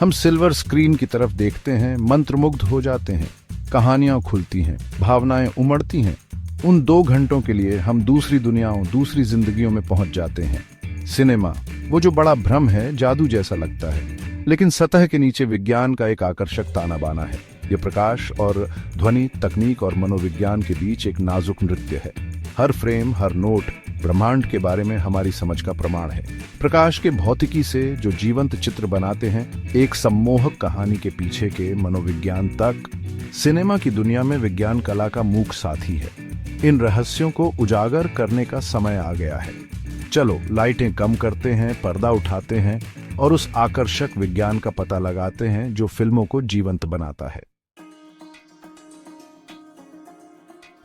हम silver screen की तरफ देखते हैं, मंत्रमुग्ध हो जाते हैं, कहानियां खुलती हैं, भावनाएं उमड़ती हैं। उन 2 घंटों के लिए हम दूसरी दुनियाओं, दूसरी जिंदगियों में पहुंच जाते हैं। सिनेमा, वो जो बड़ा भ्रम है, जादू जैसा लगता है, लेकिन सतह के नीचे विज्ञान का एक आकर्षक ताना बाना है। ये प्रकाश और ध्वनि, तकनीक और मनोविज्ञान के बीच एक नाजुक नृत्य है। हर फ्रेम, हर नोट ब्रह्मांड के बारे में हमारी समझ का प्रमाण है। प्रकाश के भौतिकी से जो जीवंत चित्र बनाते हैं, एक सम्मोहक कहानी के पीछे के मनोविज्ञान तक, सिनेमा की दुनिया में विज्ञान कला का मूक साथी है। इन रहस्यों को उजागर करने का समय आ गया है। चलो लाइटें कम करते हैं, पर्दा उठाते हैं और उस आकर्षक विज्ञान का पता लगाते हैं जो फिल्मों को जीवंत बनाता है।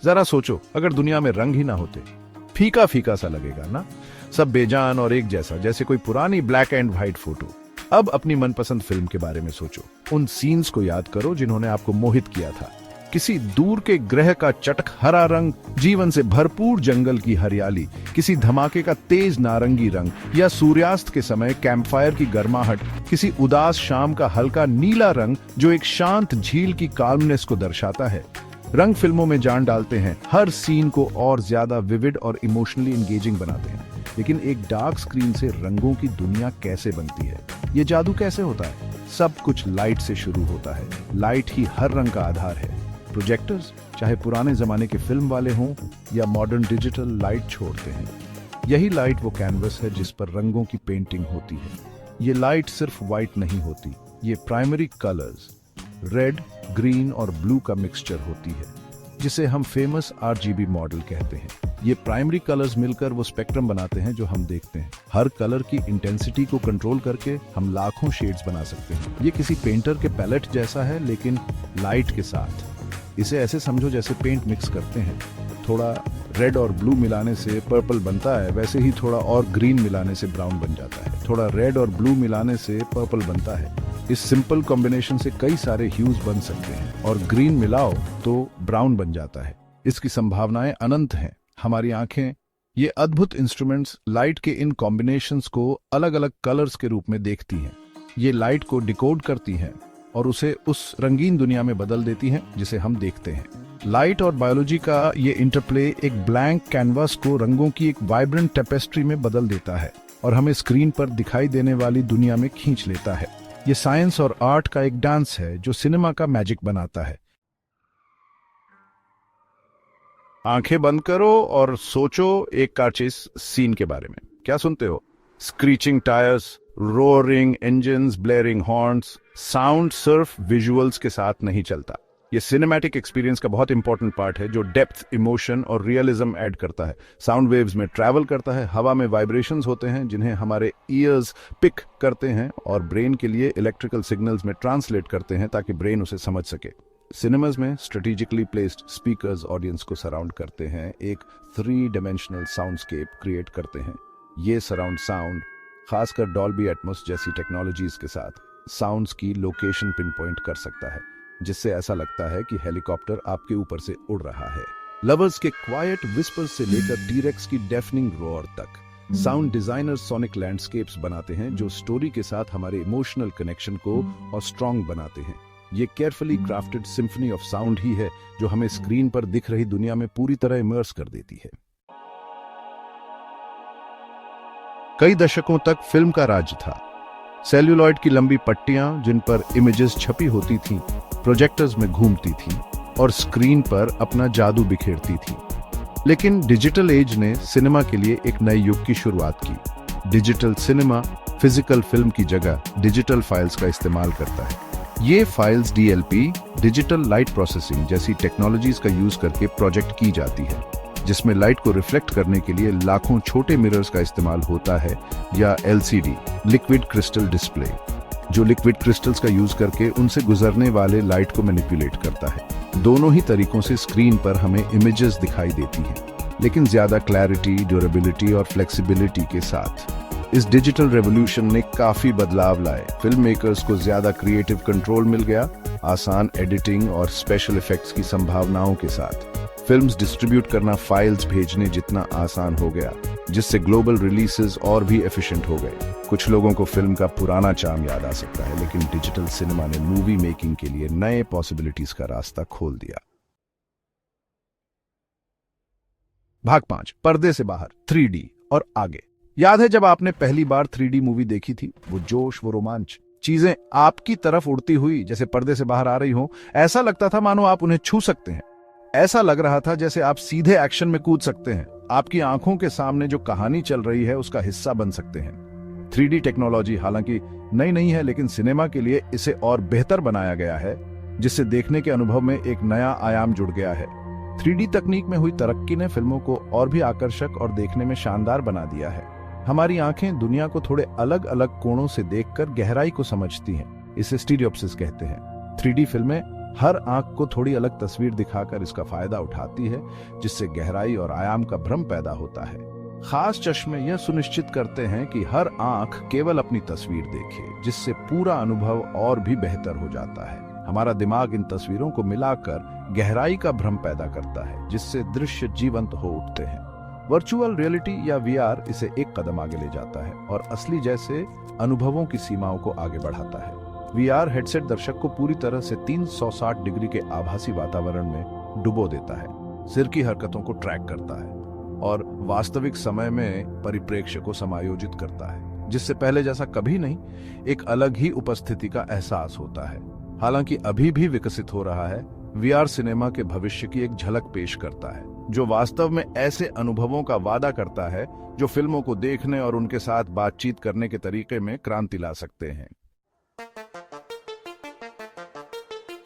जरा सोचो, अगर दुनिया में रंग ही ना होते, फीका फीका सा लगेगा ना, सब बेजान और एक जैसा, जैसे कोई पुरानी ब्लैक एंड व्हाइट फोटो। अब अपनी मनपसंद फिल्म के बारे में सोचो। उन सीन्स को याद करो जिन्होंने आपको मोहित किया था। किसी दूर के ग्रह का चटक हरा रंग, जीवन से भरपूर जंगल की हरियाली, किसी धमाके का तेज नारंगी रंग, या सूर्यास्त के समय कैंपफायर की गर्माहट, किसी उदास शाम का हल्का नीला रंग जो एक शांत झील की काल्मनेस को दर्शाता है। रंग फिल्मों में जान डालते हैं, हर सीन को और ज्यादा विविड और इमोशनली एंगेजिंग बनाते हैं। लेकिन एक डार्क स्क्रीन से रंगों की दुनिया कैसे बनती है? ये जादू कैसे होता है? सब कुछ लाइट से शुरू होता है। लाइट ही हर रंग का आधार है। प्रोजेक्टर्स, चाहे पुराने जमाने के फिल्म वाले हों या मॉडर्न डिजिटल, लाइट छोड़ते हैं। यही लाइट वो कैनवस है जिस पर रंगों की पेंटिंग होती है। ये लाइट सिर्फ व्हाइट नहीं होती, ये प्राइमरी कलर्स, रेड, ग्रीन और ब्लू का मिक्सचर होती है, जिसे हम फेमस RGB मॉडल कहते हैं। ये प्राइमरी कलर्स मिलकर वो स्पेक्ट्रम बनाते हैं जो हम देखते हैं। हर कलर की इंटेंसिटी को कंट्रोल करके हम लाखों शेड्स बना सकते हैं। ये किसी पेंटर के पैलेट जैसा है, लेकिन लाइट के साथ। इसे ऐसे समझो जैसे पेंट मिक्स करते हैं। थोड़ा रेड और ब्लू मिलाने से पर्पल बनता है, वैसे ही थोड़ा और ग्रीन मिलाने से ब्राउन बन जाता है। थोड़ा रेड और ब्लू मिलाने से पर्पल बनता है। इस सिंपल कॉम्बिनेशन से कई सारे ह्यूज बन सकते हैं, और ग्रीन मिलाओ तो ब्राउन बन जाता है। इसकी संभावनाएं अनंत हैं। हमारी आंखें, ये अद्भुत इंस्ट्रूमेंट्स, लाइट के इन कॉम्बिनेशंस को अलग अलग कलर्स के रूप में देखती हैं। ये लाइट को डिकोड करती हैं और उसे उस रंगीन दुनिया में बदल देती हैं जिसे हम देखते हैं। लाइट और बायोलॉजी का ये इंटरप्ले एक ब्लैंक कैनवास को रंगों की एक वाइब्रेंट टेपेस्ट्री में बदल देता है और हमें स्क्रीन पर दिखाई देने वाली दुनिया में खींच लेता है। ये साइंस और आर्ट का एक डांस है जो सिनेमा का मैजिक बनाता है। आंखें बंद करो और सोचो एक कार चेस सीन के बारे में। क्या सुनते हो? Screeching tyres, roaring engines, blaring horns. Sound सिर्फ विजुअल्स के साथ नहीं चलता। ये सिनेमैटिक एक्सपीरियंस का बहुत इंपॉर्टेंट पार्ट है जो डेप्थ, इमोशन और रियलिज्म ऐड करता है। साउंड वेव्स में ट्रैवल करता है, हवा में वाइब्रेशंस होते हैं जिन्हें हमारे ईयर्स पिक करते हैं और ब्रेन के लिए इलेक्ट्रिकल सिग्नल्स में ट्रांसलेट करते हैं ताकि ब्रेन उसे समझ सके। सिनेमाज में स्ट्रेटेजिकली प्लेस्ड स्पीकर्स ऑडियंस को सराउंड करते हैं, एक 3 डायमेंशनल साउंडस्केप क्रिएट करते हैं। ये सराउंड साउंड, खासकर डॉल्बी एटमॉस जैसी टेक्नोलॉजीज के साथ, साउंड्स की लोकेशन पिन पॉइंट कर सकता है, जिससे ऐसा लगता है कि हेलीकॉप्टर आपके ऊपर से उड़ रहा है। लवर्स के क्वाइट विस्पर्स से लेकर टी-रेक्स की डेफनिंग रोअर तक, साउंड डिजाइनर्स सोनिक लैंडस्केप्स बनाते हैं जो स्टोरी के साथ हमारे इमोशनल कनेक्शन को और स्ट्रॉन्ग बनाते हैं। ये carefully crafted symphony of sound ही है जो हमें स्क्रीन पर दिख रही दुनिया में पूरी तरह इमर्स कर देती है। कई दशकों तक फिल्म का राज था। सेल्यूलॉइड की लंबी पट्टियां जिन पर इमेजेस छपी होती थीं, प्रोजेक्टर्स में घूमती थीं और स्क्रीन पर अपना जादू बिखेरती थीं। लेकिन डिजिटल एज ने सिनेमा के लिए एक नए युग की शुरुआत की। डिजिटल सिनेमा फिजिकल फिल्म की जगह डिजिटल फाइल्स का इस्तेमाल करता है। ये files DLP, digital light processing जैसी टेक्नोलॉजीज का यूज करके प्रोजेक्ट की जाती है, जिसमें लाइट को रिफ्लेक्ट करने के लिए लाखों छोटे मिरर्स का इस्तेमाल होता है, या LCD, लिक्विड क्रिस्टल डिस्प्ले, जो लिक्विड क्रिस्टल्स का यूज करके उनसे गुजरने वाले लाइट को मैनिपुलेट करता है। दोनों ही तरीकों से स्क्रीन पर हमें इमेजेस दिखाई देती हैं, लेकिन ज्यादा क्लैरिटी, ड्यूरेबिलिटी और फ्लेक्सिबिलिटी के साथ। इस डिजिटल रेवोल्यूशन ने काफी बदलाव लाए। फिल्म मेकर्स को ज्यादा क्रिएटिव कंट्रोल मिल गया, आसान एडिटिंग और स्पेशल इफेक्ट्स की संभावनाओं के साथ। फिल्म्स डिस्ट्रीब्यूट करना फाइल्स भेजने जितना आसान हो गया, जिससे ग्लोबल रिलीजेस और भी एफिशिएंट हो गए। कुछ लोगों को फिल्म का पुराना चार्म याद आ सकता है, लेकिन डिजिटल सिनेमा ने मूवी मेकिंग के लिए नए पॉसिबिलिटीज का रास्ता खोल दिया। भाग 5, पर्दे से बाहर, 3D और आगे। याद है जब आपने पहली बार 3D मूवी देखी थी? वो जोश, वो रोमांच, चीजें आपकी तरफ उड़ती हुई जैसे पर्दे से बाहर आ रही हो। ऐसा लगता था मानो आप उन्हें छू सकते हैं। ऐसा लग रहा था जैसे आप सीधे एक्शन में कूद सकते हैं, आपकी आंखों के सामने जो कहानी चल रही है उसका हिस्सा बन सकते हैं। 3D टेक्नोलॉजी हालांकि नई नहीं है, लेकिन सिनेमा के लिए इसे और बेहतर बनाया गया है, जिससे देखने के अनुभव में एक नया आयाम जुड़ गया है। 3D तकनीक में हुई तरक्की ने फिल्मों को और भी आकर्षक और देखने में शानदार बना दिया है। हमारी आंखें दुनिया को थोड़े अलग अलग कोणों से देखकर गहराई को समझती हैं। इसे स्टीरियोप्सिस कहते हैं। 3D फिल्में हर आंख को थोड़ी अलग तस्वीर दिखाकर इसका फायदा उठाती है, जिससे गहराई और आयाम का भ्रम पैदा होता है। खास चश्मे यह सुनिश्चित करते हैं कि हर आंख केवल अपनी तस्वीर देखे, जिससे पूरा अनुभव और भी बेहतर हो जाता है। हमारा दिमाग इन तस्वीरों को मिलाकर गहराई का भ्रम पैदा करता है, जिससे दृश्य जीवंत हो उठते हैं। वर्चुअल रियलिटी या VR इसे एक कदम आगे ले जाता है और असली जैसे अनुभवों की सीमाओं को आगे बढ़ाता है। VR हेडसेट दर्शक को पूरी तरह से 360 डिग्री के आभासी वातावरण में डुबो देता है, सिर की हरकतों को ट्रैक करता है और वास्तविक समय में परिप्रेक्ष्य को समायोजित करता है, जिससे पहले जैसा कभी नहीं, एक अलग ही उपस्थिति का एहसास होता है। हालांकि अभी भी विकसित हो रहा है, VR सिनेमा के भविष्य की एक झलक पेश करता है, जो वास्तव में ऐसे अनुभवों का वादा करता है जो फिल्मों को देखने और उनके साथ बातचीत करने के तरीके में क्रांति ला सकते हैं।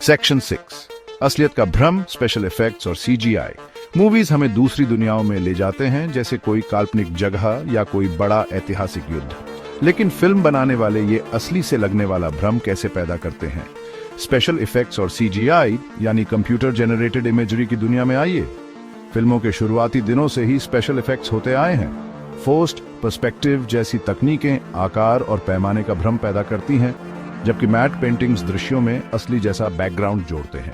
सेक्शन 6, असलियत का भ्रम, स्पेशल इफेक्ट्स और CGI। मूवीज हमें दूसरी दुनियाओं में ले जाते हैं, जैसे कोई काल्पनिक जगह या कोई बड़ा ऐतिहासिक युद्ध। लेकिन फिल्म बनाने वाले ये असली से लगने वाला भ्रम कैसे पैदा करते हैं? स्पेशल इफेक्ट्स और CGI यानी कंप्यूटर जनरेटेड इमेजरी की दुनिया में आइए। फिल्मों के शुरुआती दिनों से ही स्पेशल इफेक्ट्स होते आए हैं। फोर्स्ड पर्सपेक्टिव जैसी तकनीकें आकार और पैमाने का भ्रम पैदा करती हैं, जबकि मैट पेंटिंग्स दृश्यों में असली जैसा बैकग्राउंड जोड़ते हैं।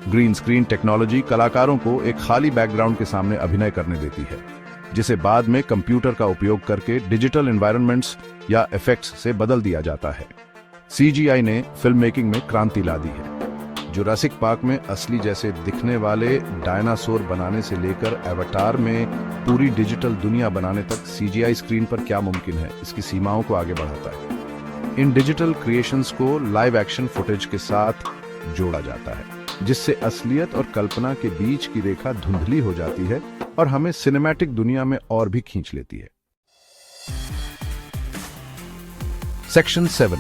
ग्रीन स्क्रीन टेक्नोलॉजी कलाकारों को एक खाली बैकग्राउंड के सामने अभिनय करने देती है, जिसे बाद में कंप्यूटर का उपयोग करके डिजिटल एनवायरनमेंट्स या इफेक्ट्स से बदल दिया जाता है। CGI ने फिल्म मेकिंग में क्रांति ला दी है। जुरासिक पार्क में असली जैसे दिखने वाले डायनासोर बनाने से लेकर एवाटार में पूरी डिजिटल दुनिया बनाने तक CGI स्क्रीन पर क्या मुमकिन है, इसकी सीमाओं को आगे बढ़ाता है। इन डिजिटल क्रिएशंस को लाइव एक्शन फुटेज के साथ जोड़ा जाता है, जिससे असलियत और कल्पना के बीच की रेखा धुंधली हो जाती है और हमें सिनेमैटिक दुनिया में और भी खींच लेती है। Section 7,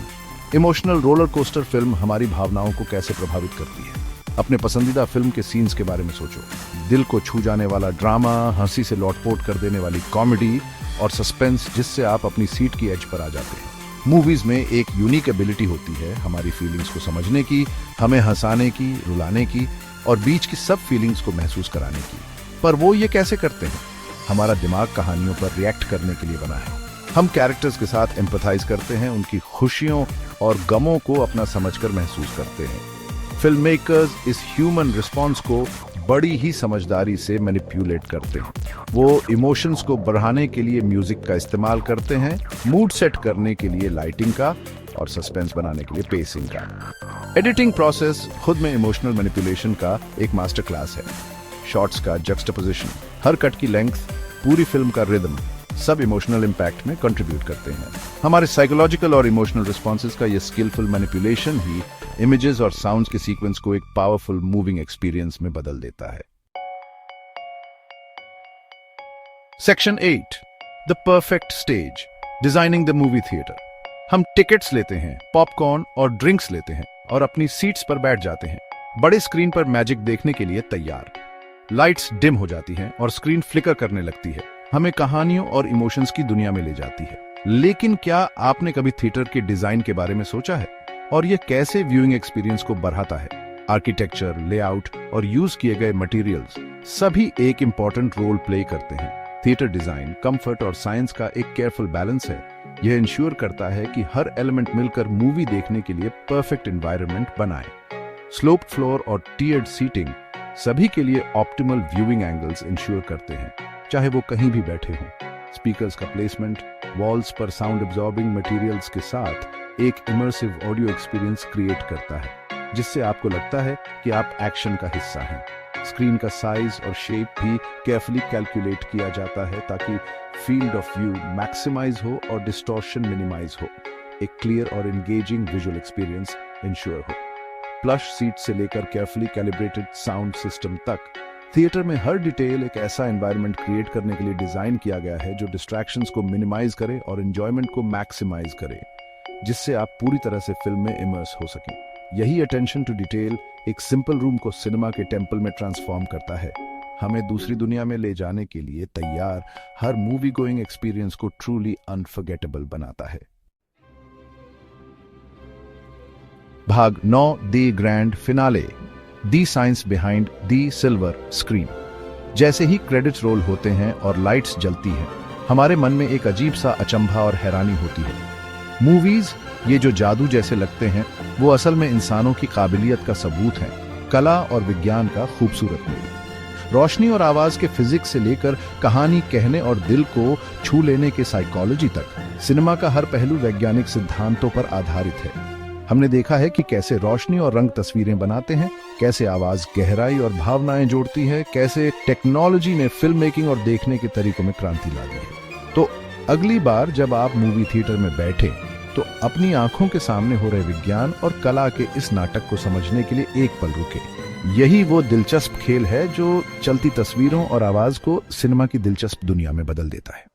emotional roller coaster film हमारी भावनाओं को कैसे प्रभावित करती है। अपने पसंदीदा फिल्म के सीन्स के बारे में सोचो। दिल को छू जाने वाला ड्रामा, हंसी से लौटपोट कर देने वाली कॉमेडी और सस्पेंस, जिससे आप अपनी सीट की एज पर आ जाते हैं। मूवीज में एक यूनिक एबिलिटी होती है हमारी फीलिंग्स को समझने की, हमें हंसाने की, रुलाने की और बीच की सब फीलिंग्स को महसूस कराने की। पर वो ये कैसे करते हैं? हमारा दिमाग कहानियों पर रिएक्ट करने के लिए बना है। हम कैरेक्टर्स के साथ एम्पैथाइज करते हैं, उनकी खुशियों और गमों को अपना समझकर महसूस करते हैं। फिल्म मेकर्स इस ह्यूमन रिस्पॉन्स को बड़ी ही समझदारी से मैनिपुलेट करते हैं। वो इमोशंस को बढ़ाने के लिए म्यूजिक का इस्तेमाल करते हैं, मूड सेट करने के लिए लाइटिंग का और सस्पेंस बनाने के लिए पेसिंग का। एडिटिंग प्रोसेस खुद में इमोशनल मैनिपुलेशन का एक मास्टर क्लास है। शॉट्स का जक्सटापोजिशन, हर कट की लेंथ, पूरी फिल्म का रिदम, सब इमोशनल इंपैक्ट में कंट्रीब्यूट करते हैं। हमारे साइकोलॉजिकल और इमोशनल रिस्पॉन्सेज का ये स्किलफुल मैनिपुलेशन ही इमेजेस और साउंड्स के सीक्वेंस को एक पावरफुल मूविंग एक्सपीरियंस में बदल देता है। Section 8, the perfect stage, designing the movie theatre. हम टिकट्स लेते हैं, पॉपकॉर्न और ड्रिंक्स लेते हैं और अपनी सीट्स पर बैठ जाते हैं, बड़े स्क्रीन पर मैजिक देखने के लिए तैयार। लाइट्स डिम हो जाती हैं और स्क्रीन फ्लिकर करने लगती है, हमें कहानियों और इमोशंस की दुनिया में ले जाती है। लेकिन क्या आपने कभी थिएटर के डिजाइन के बारे में सोचा है और यह कैसे व्यूइंग एक्सपीरियंस को बढ़ाता है? आर्किटेक्चर, लेआउट और यूज किए गए मटेरियल्स सभी एक इंपॉर्टेंट रोल प्ले करते हैं। थिएटर डिजाइन कंफर्ट और साइंस का एक केयरफुल बैलेंस है। यह इंश्योर करता है कि हर एलिमेंट मिलकर मूवी देखने के लिए परफेक्ट एनवायरनमेंट बनाए। स्लोप फ्लोर और टियर्ड सीटिंग सभी के लिए ऑप्टिमल व्यूइंग एंगल्स इंश्योर करते हैं, चाहे वो कहीं भी बैठे हों। स्पीकर्स का प्लेसमेंट वॉल्स पर साउंड एब्जॉर्बिंग मटेरियल्स के साथ एक इमर्सिव ऑडियो एक्सपीरियंस क्रिएट करता है, जिससे आपको लगता है कि आप एक्शन का हिस्सा हैं। स्क्रीन का साइज और शेप भी केयरफुली कैलकुलेट किया जाता है ताकि फील्ड ऑफ व्यू मैक्सिमाइज हो और डिस्टॉर्शन मिनिमाइज हो। एक क्लियर और एंगेजिंग विजुअल एक्सपीरियंस इंश्योर हो। प्लश सीट से लेकर केयरफुली कैलिब्रेटेड साउंड सिस्टम तक, थिएटर में हर डिटेल एक ऐसा एनवायरनमेंट क्रिएट करने के लिए डिजाइन किया गया है जो डिस्ट्रैक्शंस को मिनिमाइज करे और एंजॉयमेंट को मैक्सिमाइज करे, जिससे आप पूरी तरह से फिल्म में इमर्स हो सकें। यही अटेंशन टू डिटेल एक सिंपल रूम को सिनेमा के टेम्पल में ट्रांसफॉर्म करता है, हमें दूसरी दुनिया में ले जाने के लिए तैयार हर मूवी गोइंग एक्सपीरियंस को ट्रूली अनफॉरगेटेबल बनाता है। भाग 9 the grand finale, the science behind the silver screen. जैसे ही क्रेडिट्स रोल होते हैं और लाइट्स जलती हैं, हमारे मन में एक अजीब सा अचंभा और हैरानी होती है। मूवीज ये जो जादू जैसे लगते हैं, वो असल में इंसानों की काबिलियत का सबूत हैं, कला और विज्ञान का खूबसूरत मेल। रोशनी और आवाज के फिजिक्स से लेकर कहानी कहने और दिल को छू लेने के साइकोलॉजी तक, सिनेमा का हर पहलू वैज्ञानिक सिद्धांतों पर आधारित है। हमने देखा है कि कैसे रोशनी और रंग तस्वीरें बनाते हैं, कैसे आवाज गहराई और भावनाएं जोड़ती है, कैसे टेक्नोलॉजी ने फिल्म मेकिंग और देखने के तरीकों में क्रांति ला दी है। तो अगली बार जब आप मूवी थिएटर में बैठे तो अपनी आंखों के सामने हो रहे विज्ञान और कला के इस नाटक को समझने के लिए एक पल रुके। यही वो दिलचस्प खेल है जो चलती तस्वीरों और आवाज को सिनेमा की दिलचस्प दुनिया में बदल देता है।